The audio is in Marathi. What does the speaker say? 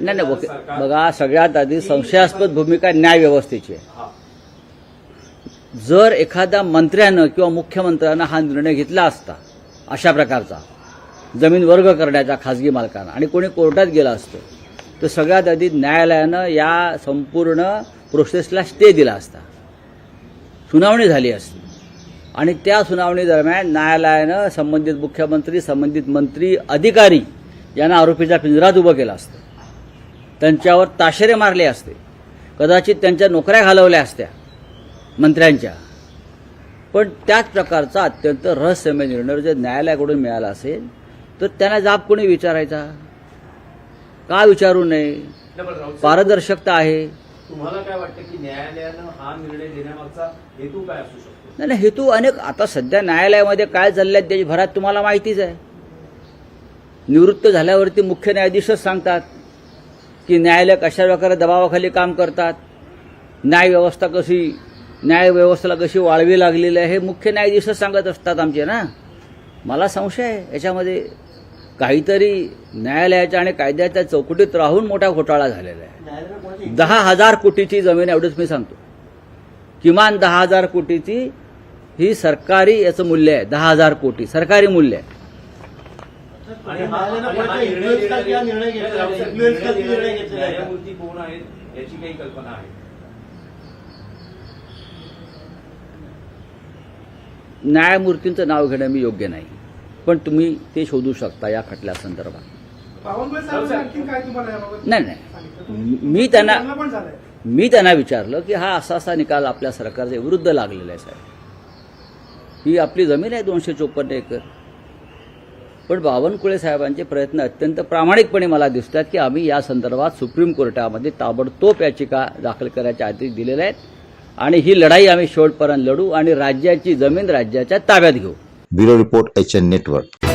नाही बघा, सगळ्यात आधी संशयास्पद भूमिका न्याय व्यवस्थेची आहे. जर एखाद्या मंत्र्यानं किंवा मुख्यमंत्र्यानं हा निर्णय घेतला असता अशा प्रकारचा जमीन वर्ग करण्याचा खासगी मालकांना आणि कोणी कोर्टात गेला असतं, तर सगळ्यात आधी न्यायालयानं या संपूर्ण प्रोसेसला स्टे दिला असता, सुनावणी झाली असती आणि त्या सुनावणी दरम्यान न्यायालयानं संबंधित मुख्यमंत्री, संबंधित मंत्री, अधिकारी यांना आरोपीच्या पिंजरात उभं केलं असतं, त्यांच्यावर ताशेरे मारले असते, कदाचित त्यांच्या नोकऱ्या घालवल्या असत्या मंत्र्यांच्या. पण त्याच प्रकारचा अत्यंत रहस्यमय निर्णय जर न्यायालयाकडून मिळाला असेल तर त्यांना जाब कोणी विचारायचा? का विचारू नये? पारदर्शकता आहे. तुम्हाला काय वाटतं की न्यायालयानं हा निर्णय देण्यामागचा हेतू काय असू शकतो? नाही, हेतू अनेक. आता सध्या न्यायालयामध्ये काय चाललंय देशभरात तुम्हाला माहितीच आहे. निवृत्त झाल्यावरती मुख्य न्यायाधीशच सांगतात की न्यायालय कशा प्रकारे दबावाखाली काम करतात, न्यायव्यवस्थेला कशी वाळवी लागलेली आहे, हे मुख्य न्यायाधीशच सांगत असतात आमचे ना. मला संशय आहे याच्यामध्ये काहीतरी न्यायालयाच्या आणि कायद्याच्या चौकटीत राहून मोठा घोटाळा झालेला आहे. 10,000 कोटीची जमीन, एवढंच मी सांगतो. किमान 10,000 कोटीची ही सरकारी याचं मूल्य आहे. 10,000 कोटी सरकारी मूल्य आहे. न्यायमूर्ती कोण आहेत याची काही कल्पना आहे? न्यायमूर्तींचं नाव घेणं मी योग्य नाही, पण तुम्ही ते शोधू शकता या खटल्या संदर्भात. नाही, मी त्यांना विचारलं की हा असा निकाल आपल्या सरकारच्या विरुद्ध लागलेला आहे साहेब. ही आपली जमीन आहे 254 एकर. पण बावनकुळे साहेबांचे प्रयत्न अत्यंत प्रामाणिकपणे मला दिसतात की आम्ही या संदर्भात सुप्रीम कोर्टामध्ये ताबडतोब याचिका दाखल करायचे आदेश दिलेले आहेत आणि ही लढाई आम्ही शेवटपर्यंत लढू आणि राज्याची जमीन राज्याच्या ताब्यात घेऊ. Bureau report HN network.